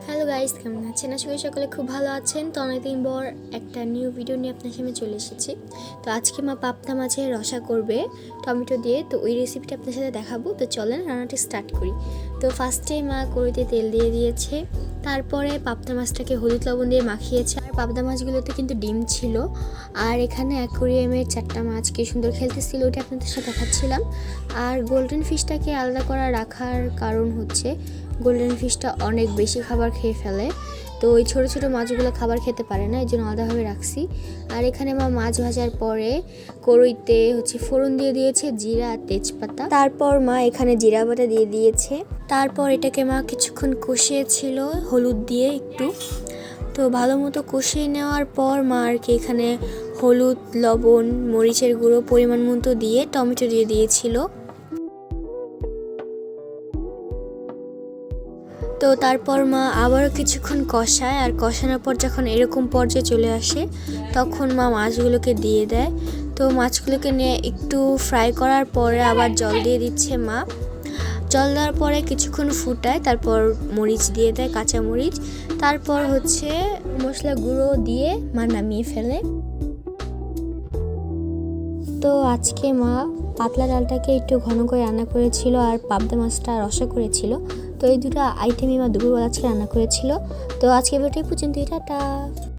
Hello guys, কেমন আছেন? আশা করি সকলে খুব ভালো আছেন। তো অনেকদিন পর একটা নিউ ভিডিও নিয়ে আপনার সামনে চলে এসেছি। তো আজকে মা পাবদা মাছের রসা করবে টমেটো দিয়ে। তো ওই রেসিপিটা আপনার সাথে দেখাবো। তো চলেন রান্নাটা স্টার্ট করি। তো ফার্স্টে মা কড়াইতে তেল দিয়ে দিয়েছে, তারপরে পাবদা মাছটাকে হলুদ লবণ দিয়ে মাখিয়েছে। আর পাবদা মাছগুলোতে কিন্তু ডিম ছিল। আর এখানে অ্যাকোরিয়ামের 4টা মাছ কি সুন্দর খেলতেছিল, ওইটা আপনাদের সাথে দেখাচ্ছিলাম। আর গোল্ডেন ফিশটাকে আলাদা করা রাখার কারণ হচ্ছে গোল্ডেন ফিশটা অনেক বেশি খাবার খেয়ে ফেলে, তো ওই ছোটো ছোটো মাছগুলো খাবার খেতে পারে না, এই জন্য আলাদাভাবে রাখছি। আর এখানে মা মাছ ভাজার পরে কড়াইতে ফোড়ন দিয়ে দিয়েছে জিরা আর তেজপাতা। তারপর মা এখানে জিরা বাটা দিয়ে দিয়েছে। তারপর এটাকে মা কিছুক্ষণ কষিয়েছিল হলুদ দিয়ে একটু। তো ভালো মতো কষিয়ে নেওয়ার পর মা আর কি এখানে হলুদ, লবণ, মরিচের গুঁড়ো পরিমাণ মতো দিয়ে টমেটো দিয়ে দিয়েছিল। তো তারপর মা আবারও কিছুক্ষণ কষায়, আর কষানোর পর যখন এরকম পর্যায়ে চলে আসে তখন মা মাছগুলোকে দিয়ে দেয়। তো মাছগুলোকে নিয়ে একটু ফ্রাই করার পরে আবার জল দিয়ে দিচ্ছে মা। জল দেওয়ার পরে কিছুক্ষণ ফুটায়, তারপর মরিচ দিয়ে দেয়, কাঁচা মরিচ। তারপর মশলা গুঁড়ো দিয়ে মা নামিয়ে ফেলে। তো আজকে মা পাতলা ডালটাকে একটু ঘন করে রান্না করেছিল আর পাবদা মাছটা রসা করেছিল। তো এই দুটো আইটেমই মা দুপুরবেলা আজকে রান্না করেছিল। তো আজকে ভিডিওটি পর্যন্ত, টাটা।